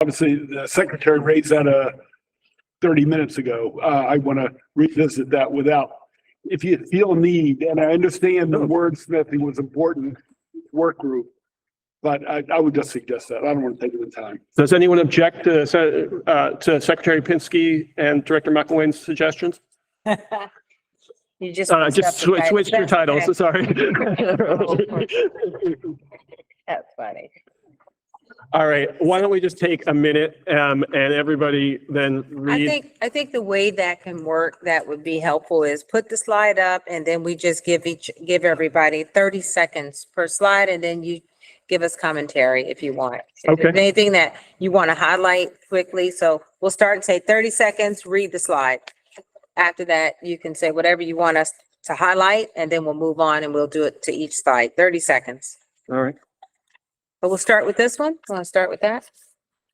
Obviously, the secretary raised that 30 minutes ago. I want to revisit that without, if you feel need, and I understand the wordsmithing was important, work group, but I would just suggest that. I don't want to take the time. Does anyone object to Secretary Pinsky and Director McElwain's suggestions? You just switched your titles. Sorry. That's funny. All right. Why don't we just take a minute and everybody then read? I think the way that can work, that would be helpful, is put the slide up and then we just give everybody 30 seconds per slide, and then you give us commentary if you want. If Okay. there's anything that you want to highlight quickly. So we'll start and say 30 seconds, read the slide. After that, you can say whatever you want us to highlight, and then we'll move on and we'll do it to each slide. 30 seconds. All right. But we'll start with this one. Want to start with that?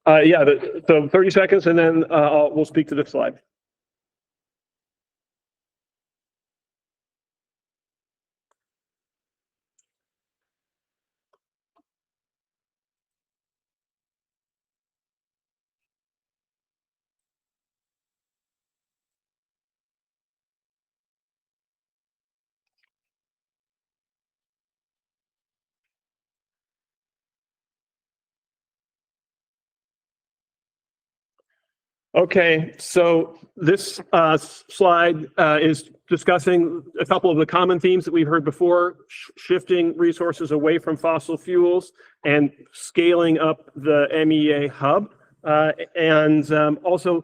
Yeah. So 30 seconds, and then we'll speak to the slide. Okay, so this slide is discussing a couple of the common themes that we've heard before: shifting resources away from fossil fuels and scaling up the MEA hub, and also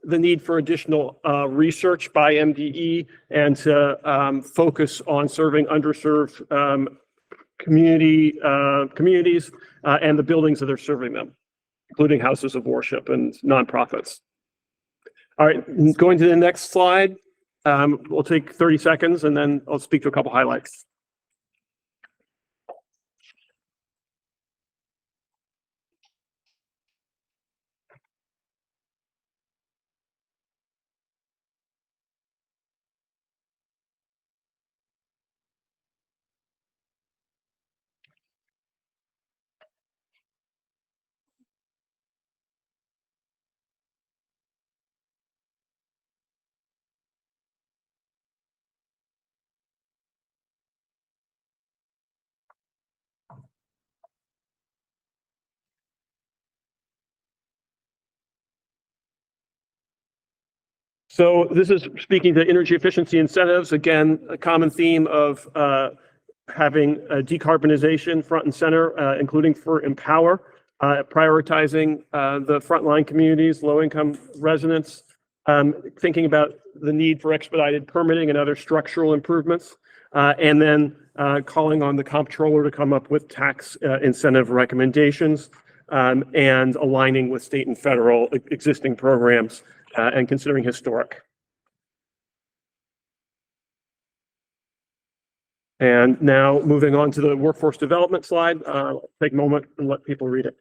the need for additional research by MDE and to focus on serving underserved communities and the buildings that are serving them, including houses of worship and nonprofits. All right, going to the next slide. We'll take 30 seconds and then I'll speak to a couple highlights. So this is speaking to energy efficiency incentives. Again, a common theme of having decarbonization front and center, including for Empower, prioritizing the frontline communities, low-income residents, thinking about the need for expedited permitting and other structural improvements, and then calling on the comptroller to come up with tax incentive recommendations, and aligning with state and federal existing programs and considering historic. And now moving on to the workforce development slide, take a moment and let people read it.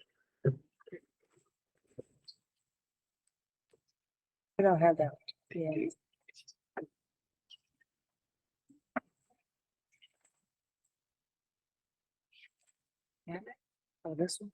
I don't have that. Yeah. Yeah. Oh, this one.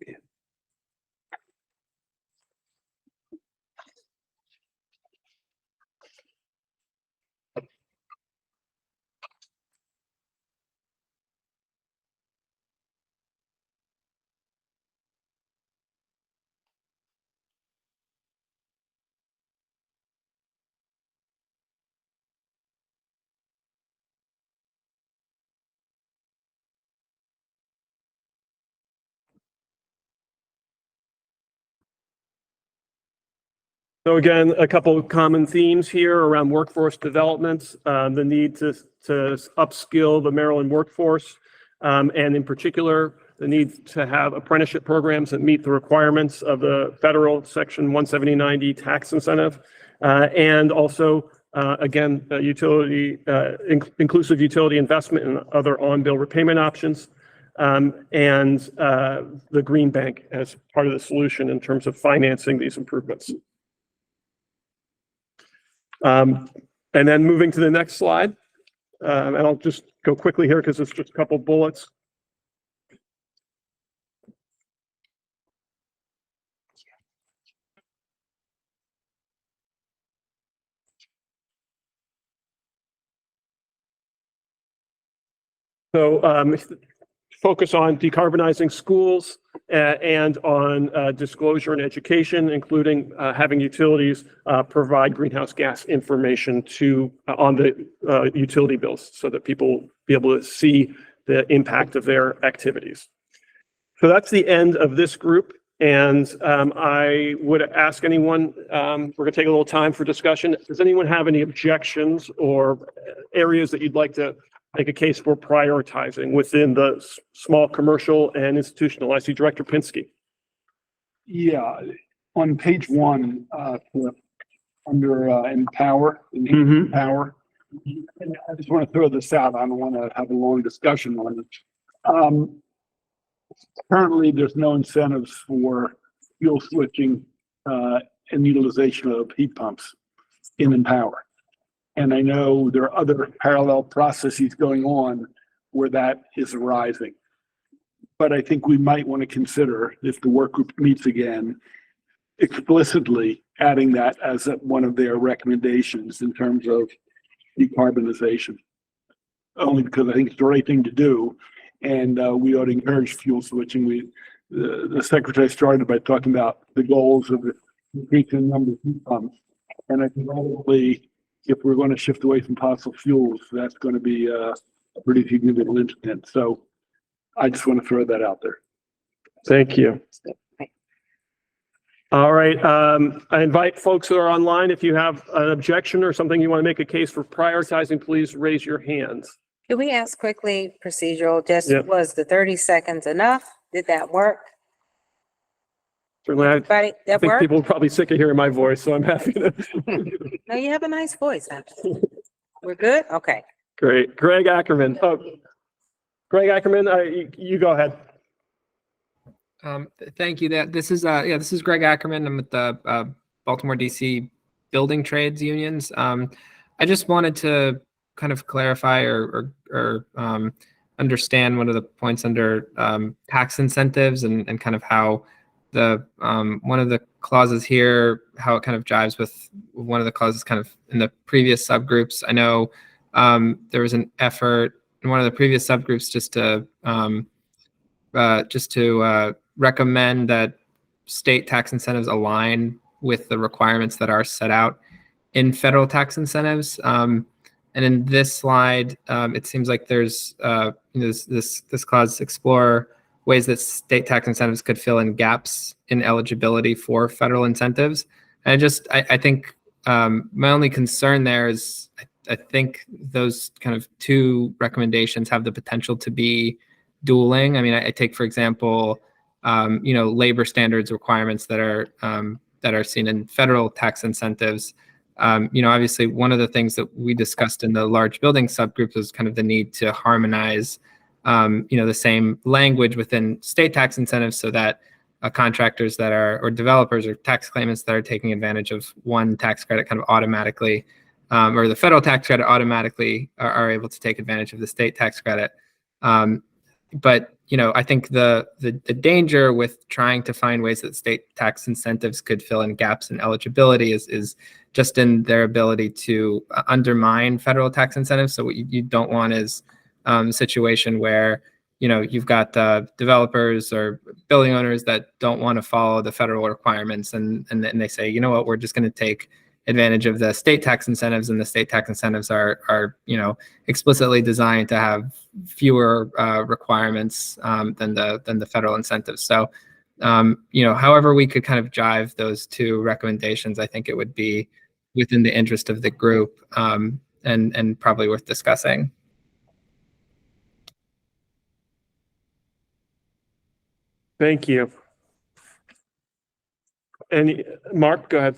So again, a couple of common themes here around workforce development, the need to upskill the Maryland workforce, and in particular, the need to have apprenticeship programs that meet the requirements of the federal Section 17090 tax incentive, and also, again, inclusive utility investment and other on-bill repayment options, and the Green Bank as part of the solution in terms of financing these improvements. And then moving to the next slide, and I'll just go quickly here because it's just a couple bullets. So focus on decarbonizing schools and on disclosure and education, including having utilities provide greenhouse gas information to on the utility bills so that people will be able to see the impact of their activities. So that's the end of this group. And I would ask anyone, we're going to take a little time for discussion. Does anyone have any objections or areas that you'd like to make a case for prioritizing within the small commercial and institutional? I see Director Pinsky. Yeah, on page 1, under empower, Mhm. empower. I just want to throw this out. I don't want to have a long discussion on it. Currently, there's no incentives for fuel switching and utilization of heat pumps in Empower. And I know there are other parallel processes going on where that is arising. But I think we might want to consider, if the work group meets again, explicitly adding that as one of their recommendations in terms of decarbonization. Only because I think it's the right thing to do. And we ought to encourage fuel switching. The secretary started by talking about the goals of increasing the number of heat pumps. And I think probably if we're going to shift away from fossil fuels, that's going to be a pretty significant incident. So I just want to throw that out there. Thank you. All right. I invite folks who are online, if you have an objection or something you want to make a case for prioritizing, please raise your hands. Can we ask quickly, procedural, just Yep. was the 30 seconds enough? Did that work? Certainly, Everybody, I that think worked? people are probably sick of hearing my voice, so I'm happy to. No, you have a nice voice. Actually. We're good? Okay. Great. Greg Ackerman. Oh, Greg Ackerman, you go ahead. Thank you. This is Greg Ackerman. I'm with the Baltimore DC Building Trades Unions. I just wanted to kind of clarify or understand one of the points under tax incentives and kind of how the one of the clauses here, how it kind of jives with one of the clauses kind of in the previous subgroups. I know there was an effort in one of the previous subgroups just to recommend that state tax incentives align with the requirements that are set out in federal tax incentives. And in this slide, it seems like there's this clause explore ways that state tax incentives could fill in gaps in eligibility for federal incentives. And I think my only concern there is I think those kind of two recommendations have the potential to be dueling. I mean, I take, for example, labor standards requirements that are seen in federal tax incentives. Obviously, one of the things that we discussed in the large building subgroup was kind of the need to harmonize, the same language within state tax incentives so that contractors that are, or developers or tax claimants that are taking advantage of one tax credit kind of automatically, or the federal tax credit automatically are able to take advantage of the state tax credit. But I think the danger with trying to find ways that state tax incentives could fill in gaps in eligibility is just in their ability to undermine federal tax incentives. So what you don't want is a situation where you've got developers or building owners that don't want to follow the federal requirements, and they say, you know what, we're just going to take advantage of the state tax incentives, and the state tax incentives are explicitly designed to have fewer requirements than the federal incentives. So however we could kind of jive those two recommendations, I think it would be within the interest of the group, and probably worth discussing. Thank you. And Mark, go ahead.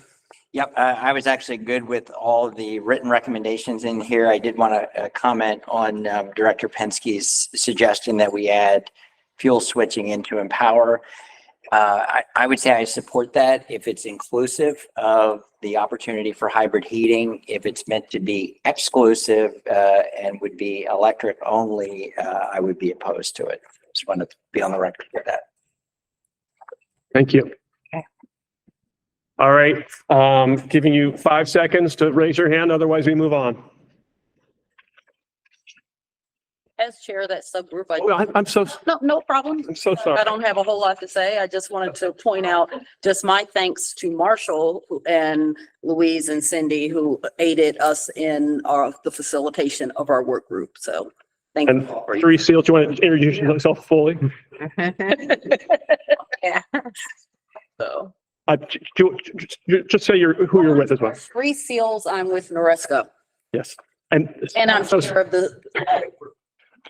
Yep, I was actually good with all the written recommendations in here. I did want to comment on Director Penske's suggestion that we add fuel switching into Empower. I would say I support that if it's inclusive of the opportunity for hybrid heating. If it's meant to be exclusive and would be electric only, I would be opposed to it. Just want to be on the record for that. Thank you. Okay. All right, giving you 5 seconds to raise your hand, otherwise we move on. As chair of that subgroup, I'm no problem. so sorry. I don't have a whole lot to say. I just wanted to point out just my thanks to Marshall and Louise and Cindy who aided us in the facilitation of our work group. So thank you. And Three Seals, do you want to introduce yourself fully? Yeah. So Just say who you're with as well. Three Seals, I'm with Noresco Yes. And and I'm so, chair of the,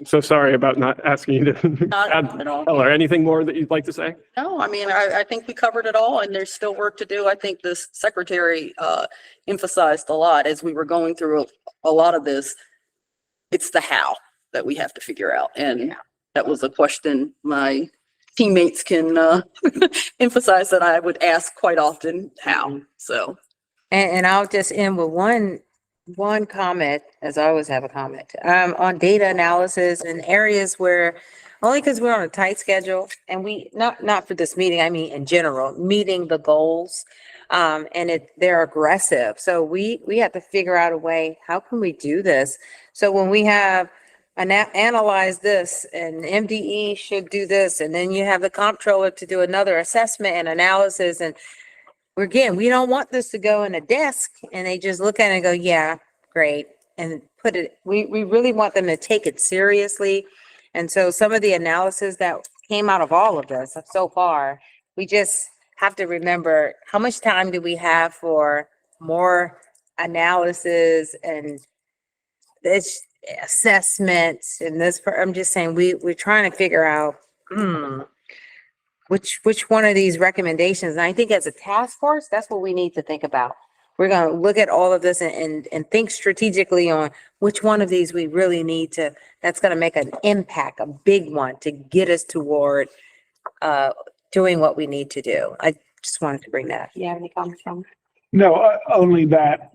so sorry about not asking you to Not add at all. color. Anything more that you'd like to say? no, I mean, I think we covered it all and there's still work to do. I think the secretary emphasized a lot as we were going through a lot of this. It's the how that we have to figure out. And that was a question my teammates can emphasize that I would ask quite often, how, so. And I'll just end with one comment, as I always have a comment, on data analysis and areas where, only because we're on a tight schedule and we, not for this meeting, I mean, in general, meeting the goals. And they're aggressive. So we have to figure out a way, how can we do this? So when we have analyze this and MDE should do this, and then you have the comptroller to do another assessment and analysis. And again, we don't want this to go in a desk and they just look at it and go, yeah, great. And put it, we really want them to take it seriously. And so some of the analysis that came out of all of this so far, we just have to remember, how much time do we have for more analysis and this assessments and this, I'm just saying, we're trying to figure out, which one of these recommendations, and I think as a task force, that's what we need to think about. We're gonna look at all of this and think strategically on which one of these we really need to, that's gonna make an impact, a big one, to get us toward doing what we need to do. I just wanted to bring that up. You have any comments from? No, only that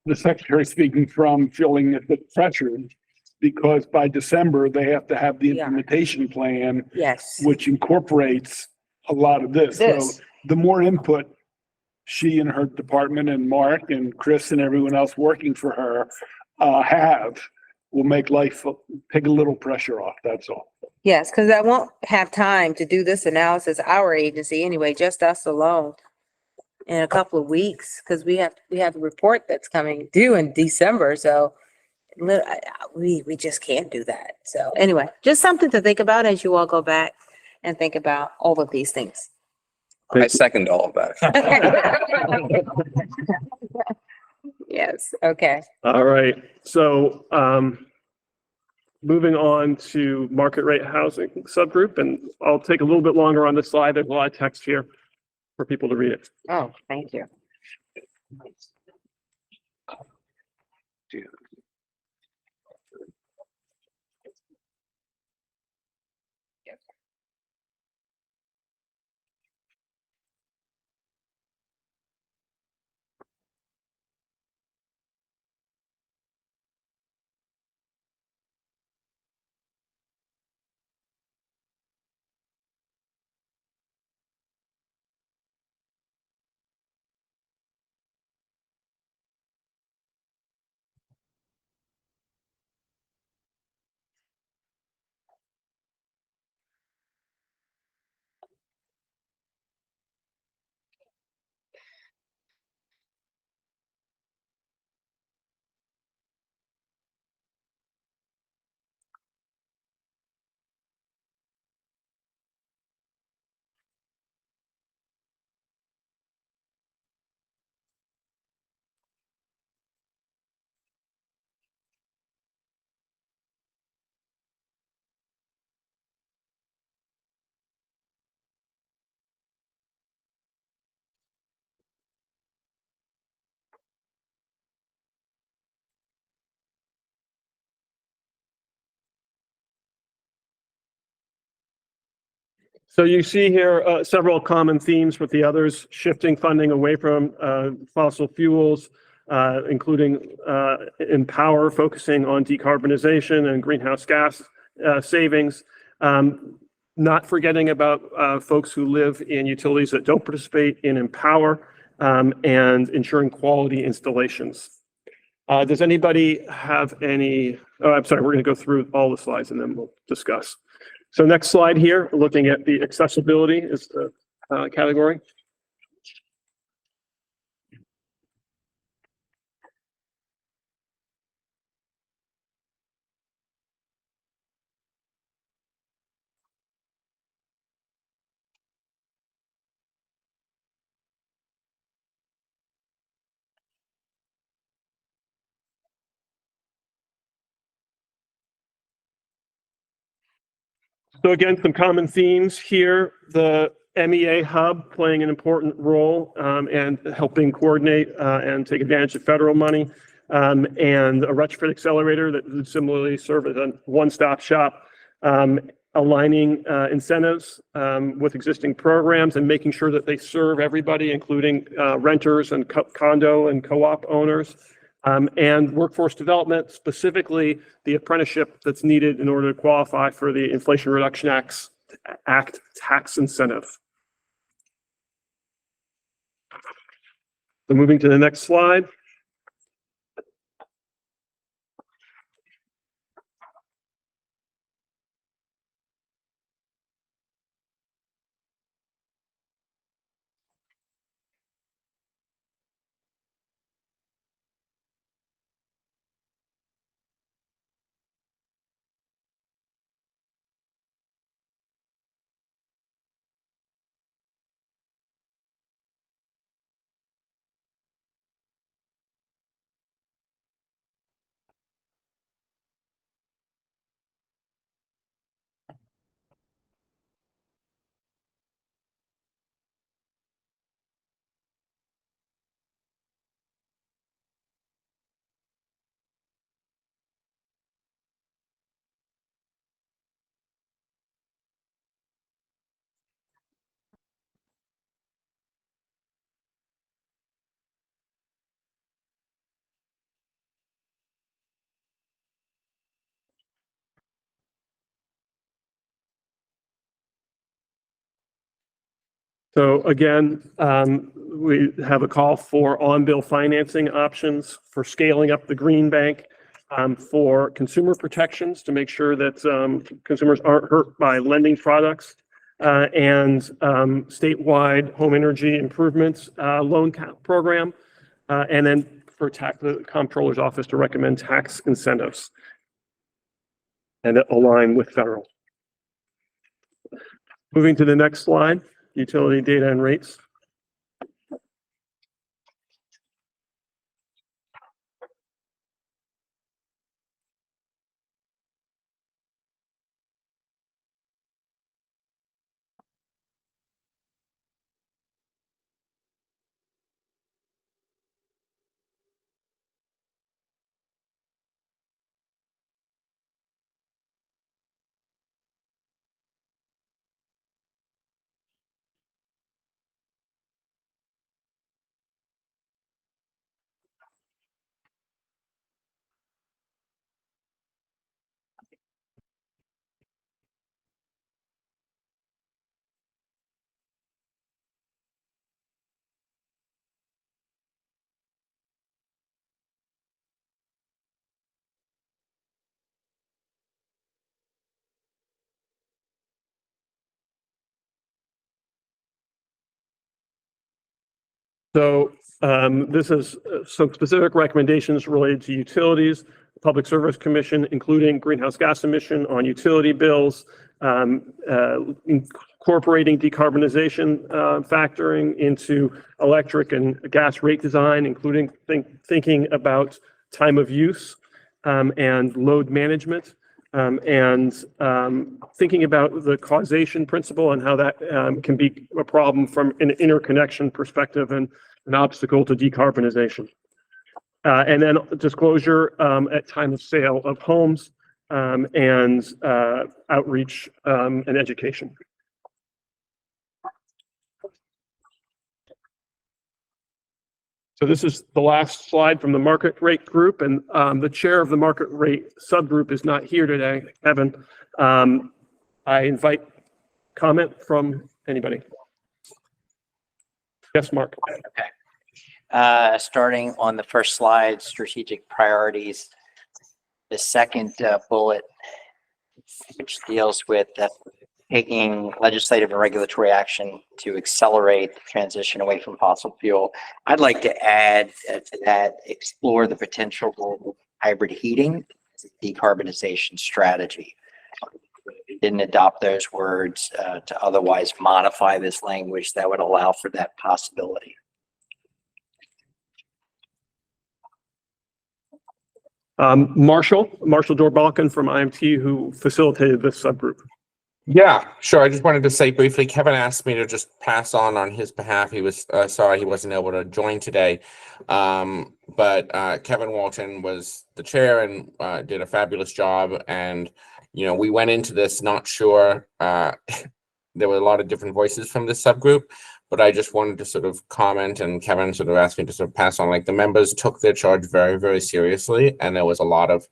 the secretary speaking from feeling a bit pressured because by December, they have to have the Yeah. implementation plan, Yes. which incorporates a lot of this. So This. the more input she and her department and Mark and Chris and everyone else working for her have will make life take a little pressure off. That's all. Yes, because I won't have time to do this analysis, our agency anyway, just us alone, in a couple of weeks, because we have a report that's coming due in December, so we just can't do that. So anyway, just something to think about as you all go back and think about all of these things. I second all of that. Yes, okay. All right. So, moving on to market rate housing subgroup, and I'll take a little bit longer on this slide. There's a lot of text here for people to read it. Oh, thank you. So you see here several common themes with the others: shifting funding away from fossil fuels, including in power, focusing on decarbonization and greenhouse gas savings. Not forgetting about folks who live in utilities that don't participate in Empower, and ensuring quality installations. Does anybody have any, oh, I'm sorry, we're going to go through all the slides and then we'll discuss. So next slide here, looking at the accessibility is the category. So again, some common themes here. The MEA hub playing an important role and helping coordinate and take advantage of federal money, and a retrofit accelerator that would similarly serve as a one-stop shop, aligning incentives with existing programs and making sure that they serve everybody, including renters and condo and co-op owners. And workforce development, specifically the apprenticeship that's needed in order to qualify for the Inflation Reduction Act tax incentive. So moving to the next slide. So again, we have a call for on-bill financing options for scaling up the green bank, for consumer protections to make sure that consumers aren't hurt by lending products, and statewide home energy improvements loan program, and then for the comptroller's office to recommend tax incentives and that align with federal. Moving to the next slide. Utility data and rates. So this is some specific recommendations related to utilities, the Public Service Commission, including greenhouse gas emission on utility bills, incorporating decarbonization factoring into electric and gas rate design, including thinking about time of use and load management. And thinking about the causation principle and how that can be a problem from an interconnection perspective and an obstacle to decarbonization. And then disclosure at time of sale of homes and outreach and education. So this is the last slide from the market rate group, and the chair of the market rate subgroup is not here today, Evan. I invite comment from anybody. Yes, Mark. Okay. Starting on the first slide, strategic priorities. The second bullet, which deals with taking legislative and regulatory action to accelerate the transition away from fossil fuel. I'd like to add to that, explore the potential role of hybrid heating as a decarbonization strategy. Didn't adopt those words to otherwise modify this language that would allow for that possibility. Marshall Dorbalkin from IMT, who facilitated this subgroup. Yeah, sure. I just wanted to say briefly, Kevin asked me to just pass on his behalf. He was sorry he wasn't able to join today. But Kevin Walton was the chair and did a fabulous job. And, you know, we went into this not sure. There were a lot of different voices from this subgroup, but I just wanted to sort of comment, and Kevin sort of asked me to sort of pass on, like, the members took their charge very, very seriously. And there was a lot of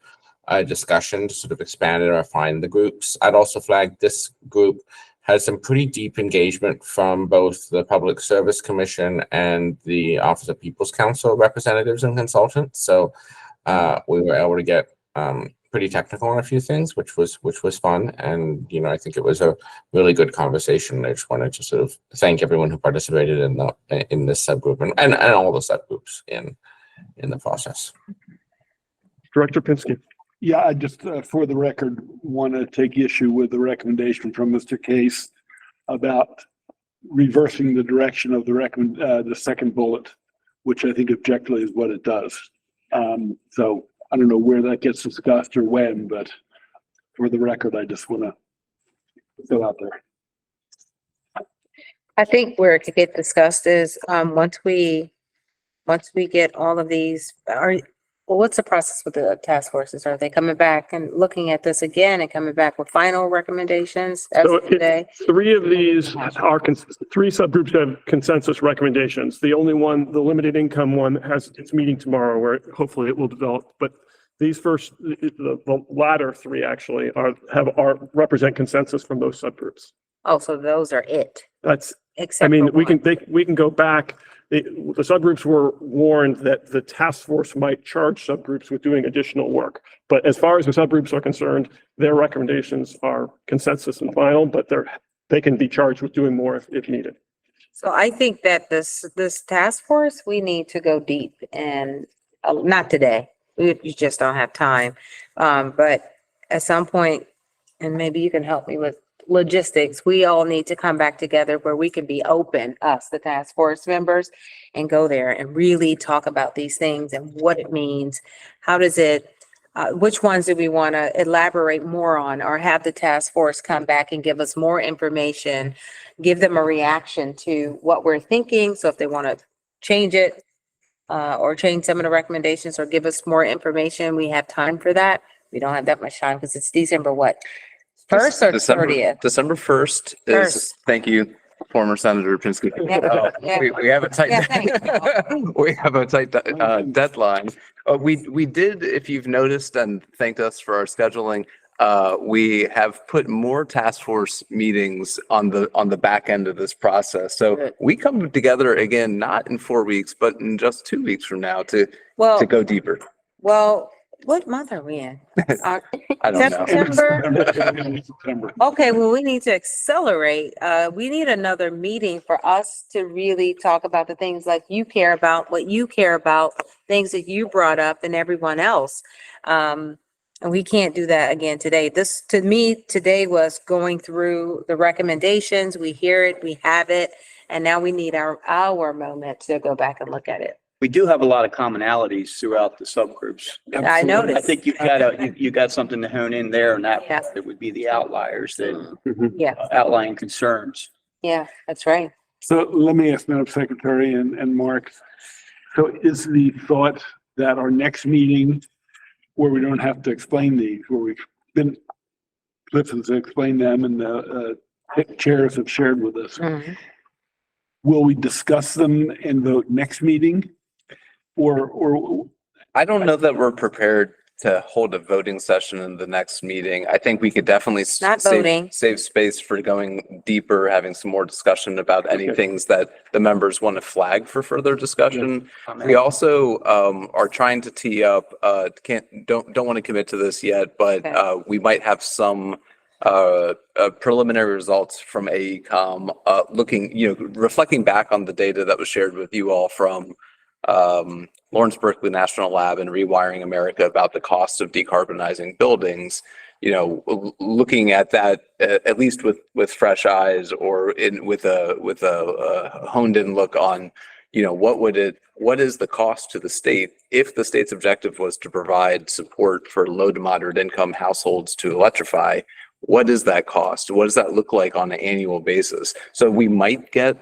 discussion to sort of expand and refine the groups. I'd also flag this group has some pretty deep engagement from both the Public Service Commission and the Office of People's Counsel representatives and consultants. So we were able to get pretty technical on a few things, which was fun. And, you know, I think it was a really good conversation. I just wanted to sort of thank everyone who participated in this subgroup and all the subgroups in the process. Director Pinsky. Yeah, I just, for the record, want to take issue with the recommendation from Mr. Case about reversing the direction of the second bullet, which I think objectively is what it does. So I don't know where that gets discussed or when, but for the record, I just want to go out there. I think where it could get discussed is, once we get all of these, what's the process with the task forces? Are they coming back and looking at this again and coming back with final recommendations as So of today? Three of these are, three subgroups have consensus recommendations. The only one, the limited income one, has its meeting tomorrow where hopefully it will develop. But these first, the latter three actually represent consensus from those subgroups. Oh, so those are it. That's, Except I mean, for we one. can go back. The subgroups were warned that the task force might charge subgroups with doing additional work. But as far as the subgroups are concerned, their recommendations are consensus and final, but they can be charged with doing more if needed. So I think that this task force, we need to go deep and not today. We just don't have time. But at some point, and maybe you can help me with logistics, we all need to come back together where we can be open, us, the task force members, and go there and really talk about these things and what it means. How does it, which ones do we want to elaborate more on, or have the task force come back and give us more information, give them a reaction to what we're thinking. So if they want to change it, or change some of the recommendations or give us more information, we have time for that. We don't have that much time because it's December what? 1st or 30th? December 1st is, First. thank you, former Senator Pinsky. Yeah. We have a tight, Yeah, thanks. we have a tight deadline. We did, if you've noticed and thanked us for our scheduling, we have put more task force meetings on the back end of this process. So Good. we come together again, not in 4 weeks, but in just 2 weeks from now to Well, go deeper. well, what month are we in? I don't know. September? Okay, well, we need to accelerate. We need another meeting for us to really talk about the things like you care about, what you care about, things that you brought up and everyone else. And we can't do that again today. This, to me, today was going through the recommendations. We hear it, we have it, and now we need our moment to go back and look at it. We do have a lot of commonalities throughout the subgroups. I noticed. I think you got something to hone in there, and Yeah. that would be the outliers that Yeah, outline concerns. yeah, that's right. So let me ask Madam Secretary and Mark. So is the thought that our next meeting, where we don't have to explain these, where we've been, Cliff has explained them and the chairs have shared with us, Mhm. will we discuss them in the next meeting? Or I don't know that we're prepared to hold a voting session in the next meeting. I think we could definitely Not voting. save space for going deeper, having some more discussion about any things that the members want to flag for further discussion. We also are trying to tee up, don't want to commit to this yet, but Okay. we might have some preliminary results from AECom, looking, reflecting back on the data that was shared with you all from Lawrence Berkeley National Lab and Rewiring America about the cost of decarbonizing buildings. Looking at that at least with fresh eyes, or with a honed in look on, what is the cost to the state if the state's objective was to provide support for low to moderate income households to electrify? What is that cost? What does that look like on an annual basis? So we might get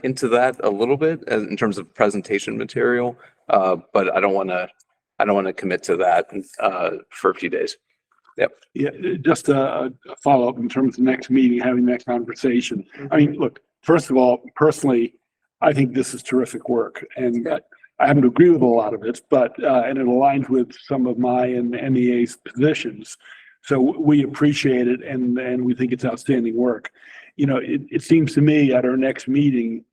into that a little bit in terms of presentation material, but I don't want to commit to that for a few days. Yep. Yeah, just a follow-up in terms of next meeting, having that conversation. I mean, look, first of all, personally, I think this is terrific work, and I happen to agree with a lot of it, but and it aligns with some of my and NEA's positions. So we appreciate it, and we think it's outstanding work. It seems to me at our next meeting,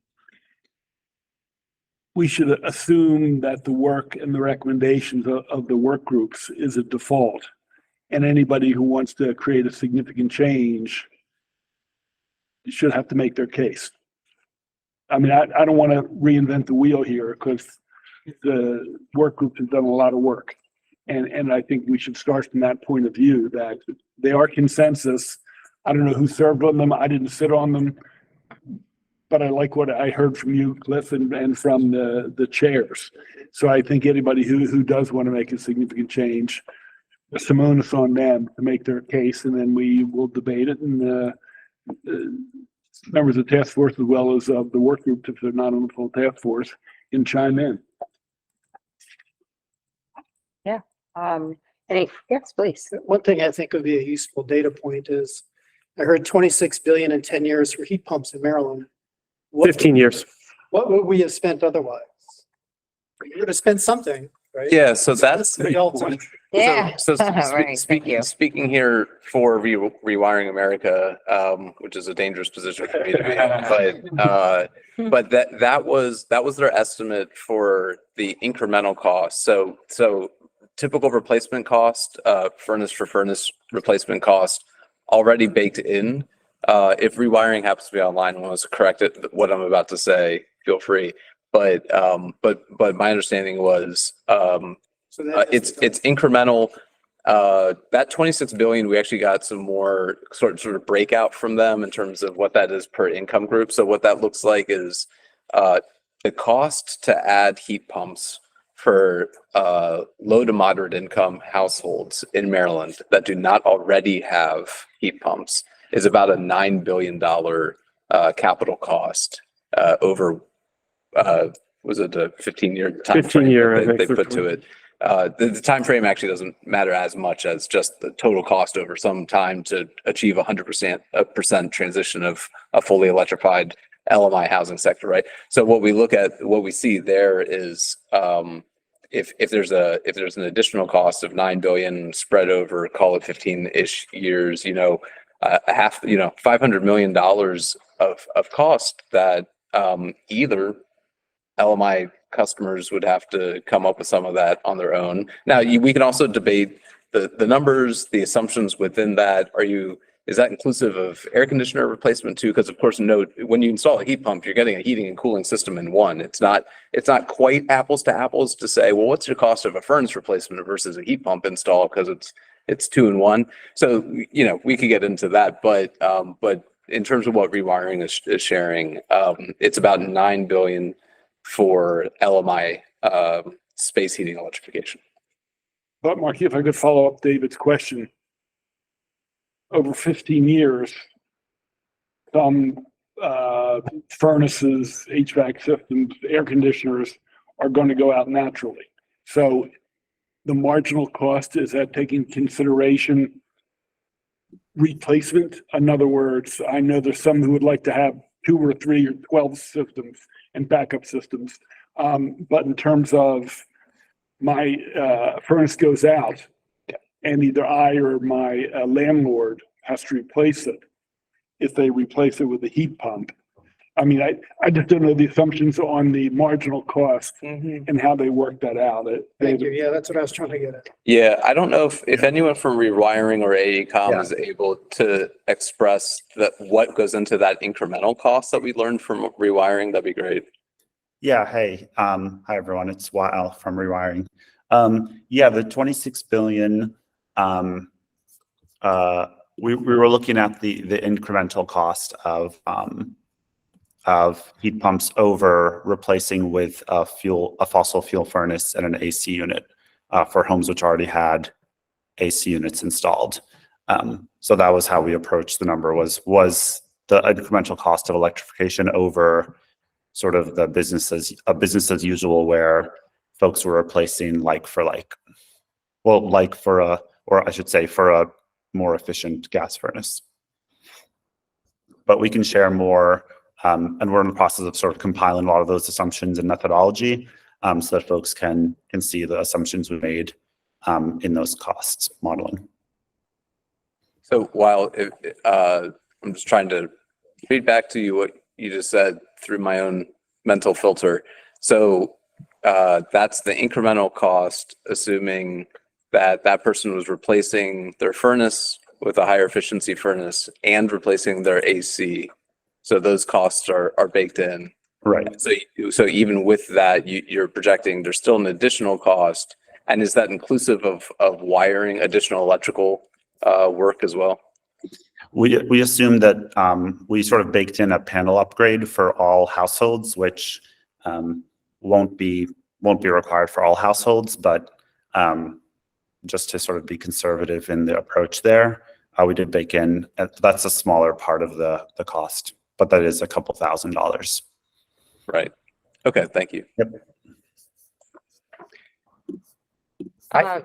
we should assume that the work and the recommendations of the work groups is a default. And anybody who wants to create a significant change should have to make their case. I mean, I don't want to reinvent the wheel here, because the work groups have done a lot of work. And I think we should start from that point of view, that they are consensus. I don't know who served on them. I didn't sit on them. But I like what I heard from you, Cliff, and from the chairs. So I think anybody who does want to make a significant change, Simone is on them to make their case, and then we will debate it, and members of the task force, as well as of the work group, if they're not on the full task force, can chime in. Yes, please. One thing I think would be a useful data point is, I heard 26 billion in 10 years for heat pumps in Maryland. 15 years. What would we have spent otherwise? We would have spent something, right? Yeah, so that's The ultimate. Yeah. So Right, thank you. speaking here for Rewiring America, which is a dangerous position for me to be in, but that was their estimate for the incremental cost. So typical replacement cost, furnace for furnace replacement cost already baked in. If Rewiring happens to be online and wants to correct it, what I'm about to say, feel free. But my understanding was it's incremental. That 26 billion, we actually got some more sort of breakout from them in terms of what that is per income group. So what that looks like is the cost to add heat pumps for low to moderate income households in Maryland that do not already have heat pumps is about a $9 billion capital cost over, was it a 15-year time 15 year, I frame think, they put to it. The time frame actually doesn't matter as much as just the total cost over some time to achieve 100% transition of a fully electrified LMI housing sector, right? So what we see there is if there's an additional cost of 9 billion spread over, call it 15-ish years, $500 million of cost that either LMI customers would have to come up with some of that on their own. Now, we can also debate the numbers, the assumptions within that. Is that inclusive of air conditioner replacement too? Because of course, when you install a heat pump, you're getting a heating and cooling system in one. It's not quite apples to apples to say, well, what's your cost of a furnace replacement versus a heat pump install? Because it's two in one. So, we could get into that, but in terms of what Rewiring is sharing, it's about 9 billion for LMI space heating electrification. But Marky, if I could follow up David's question. Over 15 years, some furnaces, HVAC systems, air conditioners are going to go out naturally. So the marginal cost, is that taking consideration replacement? In other words, I know there's some who would like to have 2 or 3 or 12 systems and backup systems. But in terms of my furnace goes out, and either I or my landlord has to replace it. If they replace it with a heat pump. I mean, I just don't know the assumptions on the marginal cost and how they work that out. Thank you. Yeah, that's what I was trying to get at. Yeah, I don't know if anyone from rewiring or AECom is able to express that what goes into that incremental cost that we learned from rewiring, that'd be great. Yeah, hey, hi everyone, it's Wael from Rewiring. Yeah, the 26 billion, we were looking at the incremental cost of heat pumps over replacing with a fossil fuel furnace and an AC unit for homes which already had AC units installed. So that was how we approached the number, was the incremental cost of electrification over sort of the business as usual, where folks were replacing like for like, well, like for a, or I should say for a more efficient gas furnace. But we can share more, and we're in the process of sort of compiling a lot of those assumptions and methodology, so that folks can see the assumptions we made in those costs modeling. So while I'm just trying to feed back to you what you just said through my own mental filter. So that's the incremental cost, assuming that that person was replacing their furnace with a higher efficiency furnace and replacing their AC. So those costs are baked in. Right. So even with that, you're projecting there's still an additional cost. And is that inclusive of wiring, additional electrical work as well? We assume that we sort of baked in a panel upgrade for all households, which won't be required for all households, but just to sort of be conservative in the approach there, we did bake in. That's a smaller part of the cost, but that is a couple $1,000s. Right. Okay. Thank you. Yep. I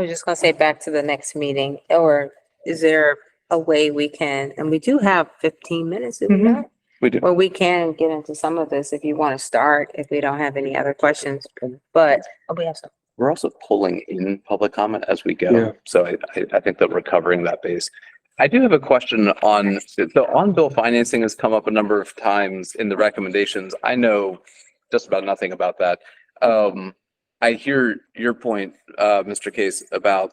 was just gonna say back to the next meeting, or is there a way we can, and we do have 15 minutes, do we not? We do. Or we can get into some of this if you want to start, if we don't have any other questions, but we have some. We're also pulling in public comment as we go. Yeah. So I think that we're covering that base. I do have a question on, so on-bill financing has come up a number of times in the recommendations. I know just about nothing about that. I hear your point, Mr. Case, about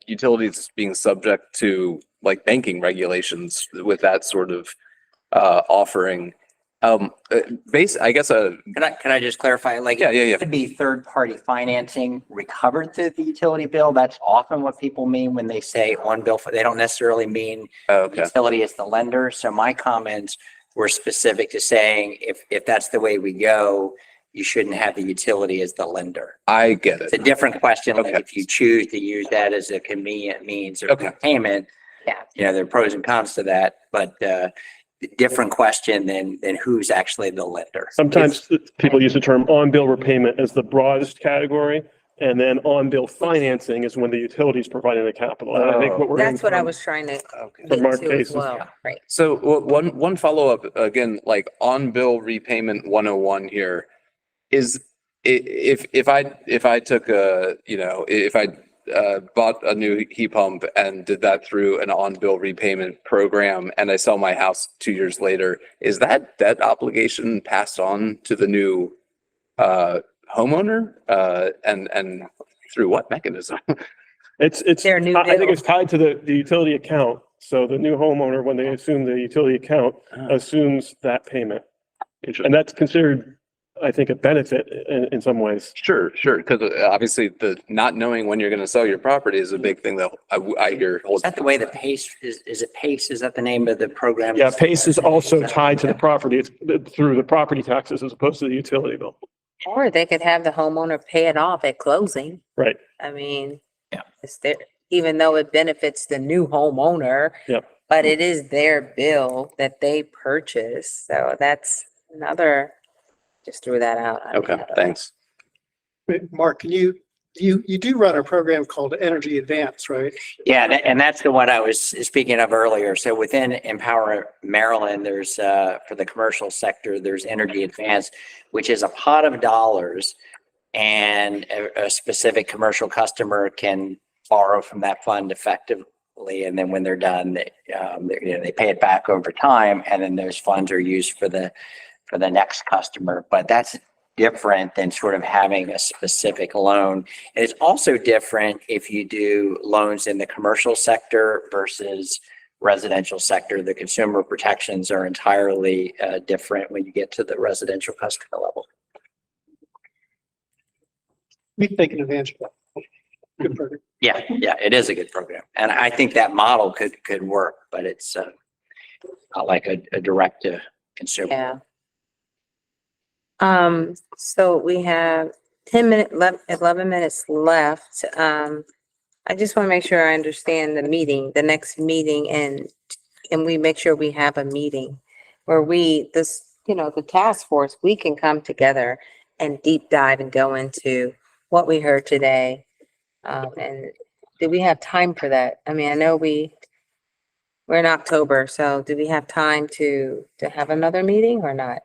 utilities being subject to like banking regulations with that sort of offering. I guess Can I just clarify? Like, Yeah. it could be third-party financing recovered through the utility bill. That's often what people mean when they say on bill. They don't necessarily mean Okay. utility as the lender. So my comments were specific to saying if that's the way we go, you shouldn't have the utility as the lender. I get It's a it. different question. Like Okay. if you choose to use that as a convenient means of Okay. payment, Yeah. there are pros and cons to that, but different question than who's actually the lender. Sometimes people use the term on-bill repayment as the broadest category, and then on-bill financing is when the utility is providing the capital. And I think what we're. That's what I hearing was trying to Okay. get Mark to as cases. well, right? So one follow-up, again, like on-bill repayment 101 here is if I took if I bought a new heat pump and did that through an on-bill repayment program and I sell my house 2 years later, is that debt obligation passed on to the new homeowner? And through what mechanism? It's, Their new I think bill. it's tied to the utility account. So the new homeowner, when they assume the utility account, assumes that payment. And that's considered, I think, a benefit in some ways. Sure. Because obviously the not knowing when you're going to sell your property is a big thing that I hear. Is that the way the PACE is it PACE? Is that the name of the program? Yeah, PACE is also tied to the property. It's through the property taxes as opposed to the utility bill. Or they could have the homeowner pay it off at closing. Right. I mean, Yeah. it's there, even though it benefits the new homeowner. Yep. But it is their bill that they purchase. So that's another, just threw that out. I Okay, mean, thanks. Wait, Mark, can you do run a program called Energy Advance, right? Yeah, and that's the one I was speaking of earlier. So within Empower Maryland, there's for the commercial sector, there's Energy Advance, which is a pot of dollars and a specific commercial customer can borrow from that fund effectively. And then when they're done, they pay it back over time, and then those funds are used for the next customer. But that's different than sort of having a specific loan. And it's also different if you do loans in the commercial sector versus residential sector. The consumer protections are entirely different when you get to the residential customer level. We've taken advantage of that. Good program. Yeah, it is a good program. And I think that model could work, but it's not like a direct to consumer. Yeah. So we have 11 minutes left. I just want to make sure I understand the next meeting, and can we make sure we have a meeting where the task force, we can come together and deep dive and go into what we heard today. And do we have time for that? I mean, I know we're in October, so do we have time to have another meeting or not?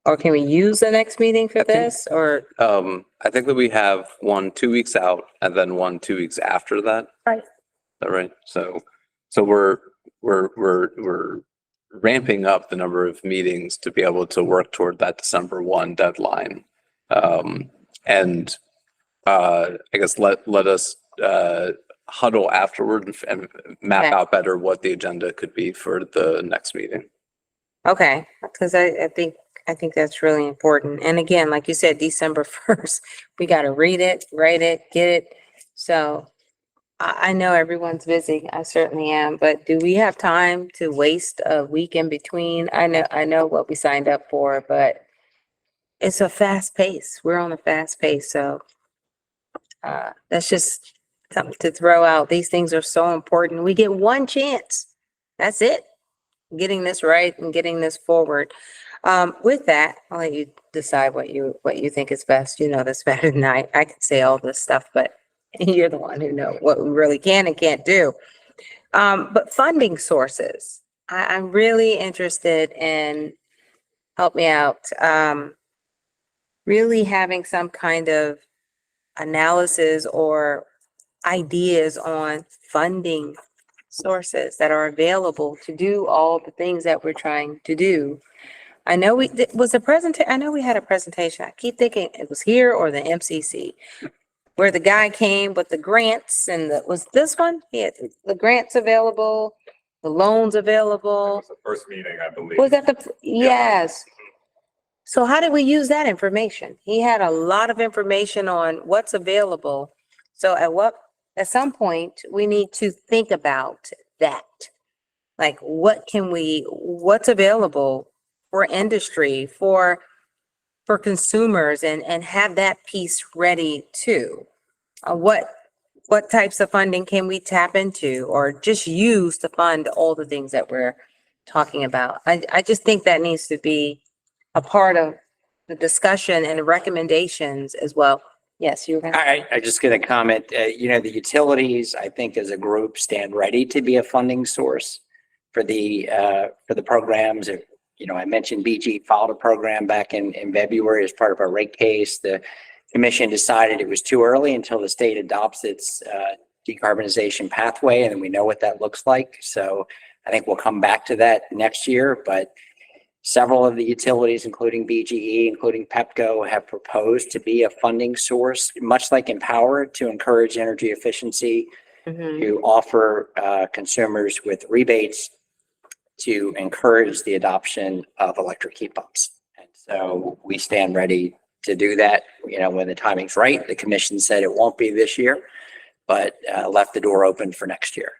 Or can we use the next meeting for this, or? I think that we have one 2 weeks out and then one 2 weeks after that. Right. Is that right? So we're ramping up the number of meetings to be able to work toward that December 1 deadline. And I guess let us huddle afterward and map Okay. out better what the agenda could be for the next meeting. Okay, because I think that's really important. And again, like you said, December 1st, we got to read it, write it, get it. So I know everyone's busy. I certainly am. But do we have time to waste a week in between? I know what we signed up for, but it's a fast pace. We're on a fast pace. So that's just something to throw out. These things are so important. We get one chance. That's it. Getting this right and getting this forward. With that, I'll let you decide what you think is best. You know this better than I. I can say all this stuff, but you're the one who know what we really can and can't do. But funding sources, I'm really interested in, help me out, really having some kind of analysis or ideas on funding sources that are available to do all the things that we're trying to do. I know I know we had a presentation. I keep thinking it was here or the MCC, where the guy came with the grants and was this one? Yeah, the grants available, the loans available. The first meeting, I believe. Was that yes. So how did we use that information? He had a lot of information on what's available. So at some point, we need to think about that. Like, what's available for industry, for consumers, and have that piece ready too. What types of funding can we tap into or just use to fund all the things that we're talking about? I just think that needs to be a part of the discussion and recommendations as well. Yes, you're gonna. I just gonna comment, the utilities, I think as a group stand ready to be a funding source for the programs. I mentioned BG filed a program back in February as part of our rate case. The commission decided it was too early until the state adopts its decarbonization pathway, and then we know what that looks like. So I think we'll come back to that next year, but several of the utilities, including BGE, including PEPCO, have proposed to be a funding source, much like Empower, to encourage energy efficiency, to offer consumers with rebates to encourage the adoption of electric heat pumps. And so we stand ready to do that, when the timing's right. The commission said it won't be this year, but left the door open for next year.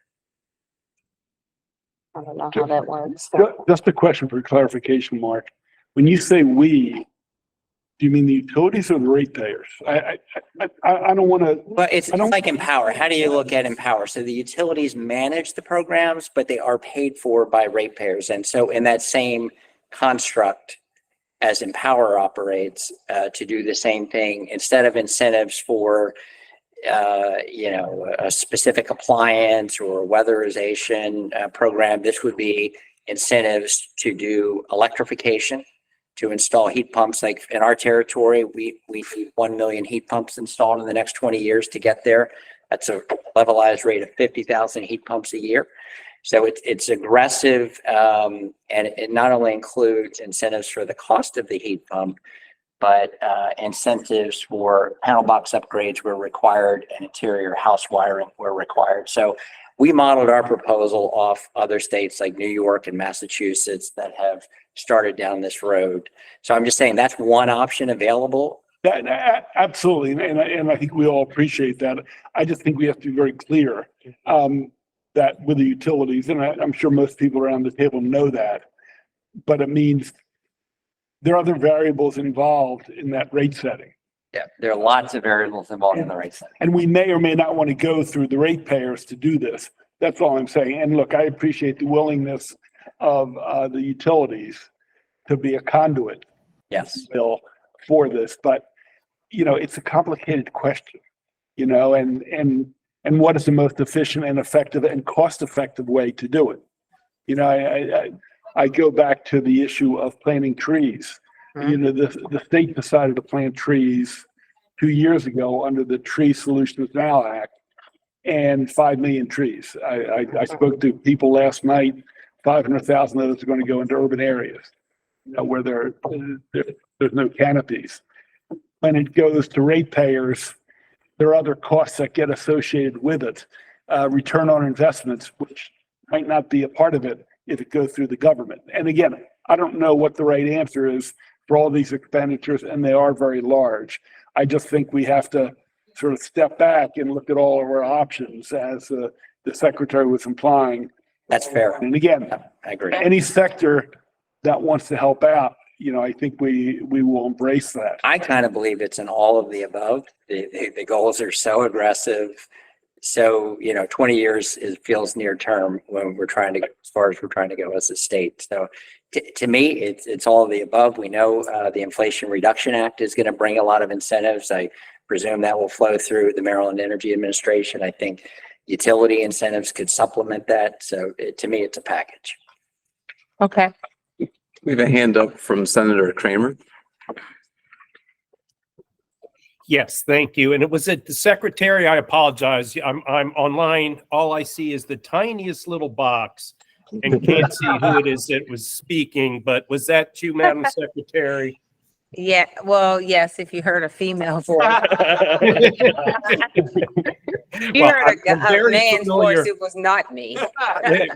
I don't know how that works. Just a question for clarification, Mark. When you say we, do you mean the utilities or the ratepayers? I don't want to. Well, it's like Empower. How do you look at Empower? So the utilities manage the programs, but they are paid for by ratepayers. And so in that same construct as Empower operates, to do the same thing, instead of incentives for a specific appliance or weatherization program, this would be incentives to do electrification to install heat pumps. Like in our territory, we need 1 million heat pumps installed in the next 20 years to get there. That's a levelized rate of 50,000 heat pumps a year. So it's aggressive, and it not only includes incentives for the cost of the heat pump, but incentives for panel box upgrades were required and interior house wiring were required. So we modeled our proposal off other states like New York and Massachusetts that have started down this road. So I'm just saying that's one option available. Absolutely, and I think we all appreciate that. I just think we have to be very clear that with the utilities, and I'm sure most people around the table know that, but it means there are other variables involved in that rate setting. Yeah, there are lots of variables involved in the rate setting. And we may or may not want to go through the ratepayers to do this. That's all I'm saying. And look, I appreciate the willingness of the utilities to be a conduit Yes. bill for this, but it's a complicated question, and what is the most efficient and effective and cost-effective way to do it? I go back to the issue of planting trees. The state decided to plant trees 2 years ago under the Tree Solutions Now Act, and 5 million trees. I spoke to people last night. 500,000 of those are going to go into urban areas, where there's no canopies. When it goes to ratepayers, there are other costs that get associated with it. Return on investments, which might not be a part of it if it goes through the government. And again, I don't know what the right answer is for all these expenditures, and they are very large. I just think we have to sort of step back and look at all of our options, as the secretary was implying. That's fair. And again, I agree. any sector that wants to help out, I think we will embrace that. I kind of believe it's an all of the above. The goals are so aggressive. So, 20 years feels near term when we're trying to go as far as we're trying to go as a state. So to me, it's all of the above. We know the Inflation Reduction Act is going to bring a lot of incentives. I presume that will flow through the Maryland Energy Administration. I think utility incentives could supplement that. So to me, it's a package. Okay. We have a hand up from Senator Kramer. Yes, thank you. And it was at the secretary. I apologize. I'm online. All I see is the tiniest little box and can't see who it is that was speaking. But was that you, Madam Secretary? Yeah, well, yes, if you heard a female voice. You Well, heard I'm a very man's familiar- voice, it was not me.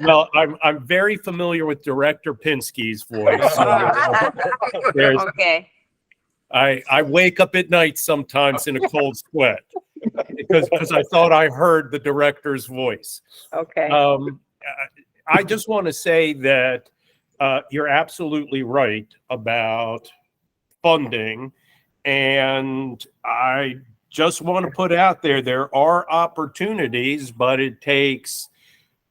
Well, I'm very familiar with Director Pinsky's voice. So there's, Okay, I wake up at night sometimes in a cold sweat because I thought I heard the director's voice. okay. I just want to say that you're absolutely right about funding, and I just want to put out there are opportunities, but it takes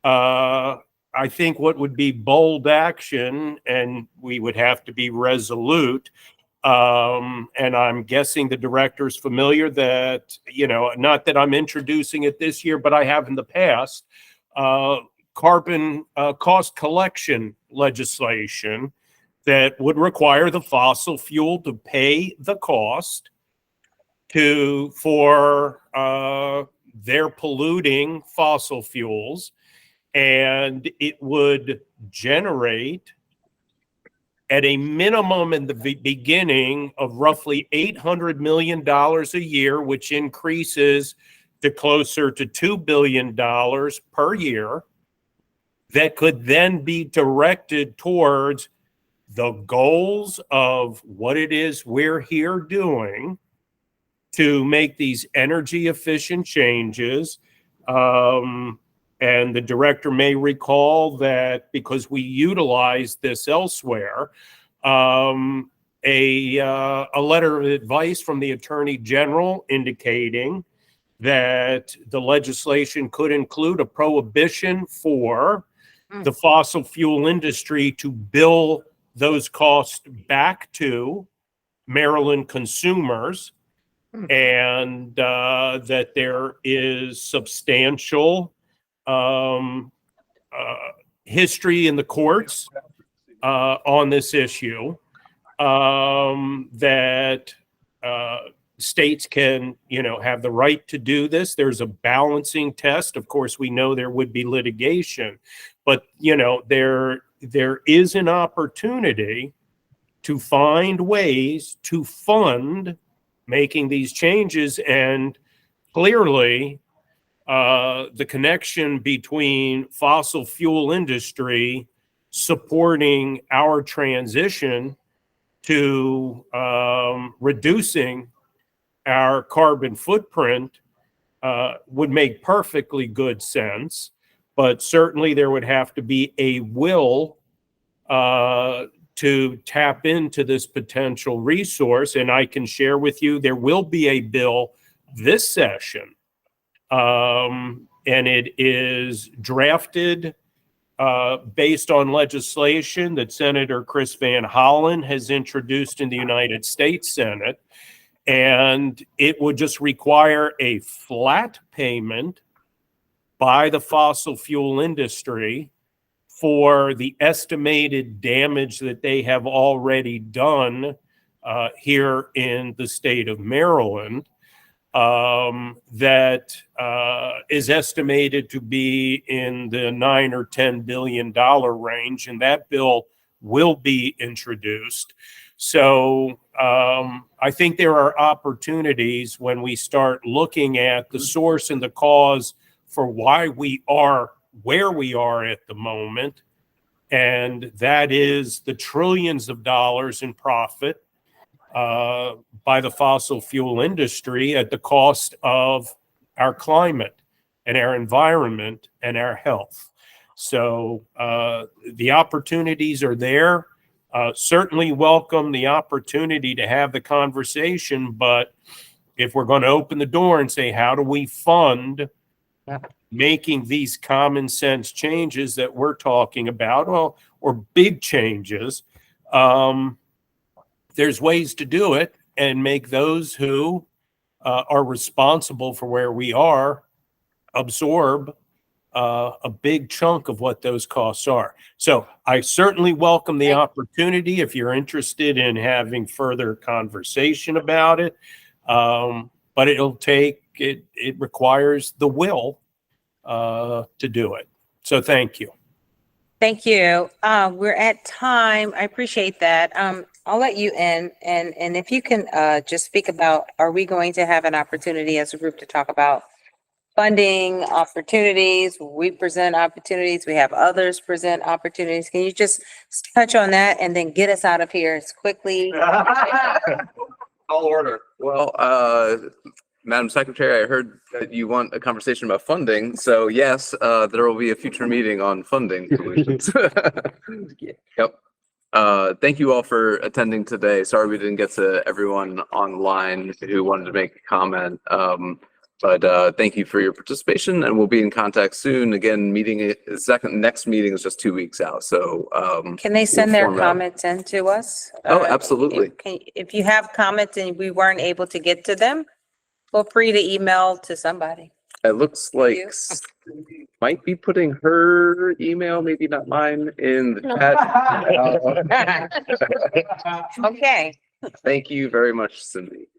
I think what would be bold action, and we would have to be resolute. And I'm guessing the director's familiar that, not that I'm introducing it this year, but I have in the past, carbon cost collection legislation that would require the fossil fuel to pay the cost for their polluting fossil fuels. And it would generate at a minimum in the beginning of roughly $800 million a year, which increases to closer to $2 billion per year, that could then be directed towards the goals of what it is we're here doing to make these energy efficient changes. And the director may recall that because we utilize this elsewhere, a letter of advice from the Attorney General indicating that the legislation could include a prohibition for the fossil fuel industry to bill those costs back to Maryland consumers, and that there is substantial history in the courts on this issue. that states can, have the right to do this. There's a balancing test. Of course, we know there would be litigation, but, there is an opportunity to find ways to fund making these changes. And clearly, the connection between fossil fuel industry supporting our transition to reducing our carbon footprint would make perfectly good sense. But certainly there would have to be a will to tap into this potential resource. And I can share with you, there will be a bill this session. And it is drafted based on legislation that Senator Chris Van Hollen has introduced in the United States Senate. And it would just require a flat payment by the fossil fuel industry for the estimated damage that they have already done here in the state of Maryland. That is estimated to be in the $9 or $10 billion range, and that bill will be introduced. So I think there are opportunities when we start looking at the source and the cause for why we are where we are at the moment, and that is the trillions of dollars in profit by the fossil fuel industry at the cost of our climate and our environment and our health. So the opportunities are there. Certainly welcome the opportunity to have the conversation, but if we're going to open the door and say, how do we fund making these common sense changes that we're talking about, or big changes, there's ways to do it and make those who are responsible for where we are absorb a big chunk of what those costs are. So I certainly welcome the opportunity if you're interested in having further conversation about it. But it requires the will to do it. So thank you. Thank you. We're at time. I appreciate that. I'll let you in, and if you can just speak about, are we going to have an opportunity as a group to talk about funding opportunities? We present opportunities. We have others present opportunities. Can you just touch on that and then get us out of here as quickly? All order. Well, Madam Secretary, I heard that you want a conversation about funding. So yes, there will be a future meeting on funding solutions. Yep. Thank you all for attending today. Sorry we didn't get to everyone online who wanted to make a comment. But thank you for your participation, and we'll be in contact soon. Again, next meeting is just 2 weeks out. So Can they send their comments in to us? Oh, absolutely. If you have comments and we weren't able to get to them, feel free to email to somebody. It looks like might be putting her email, maybe not mine, in the chat. Okay. Thank you very much, Cindy.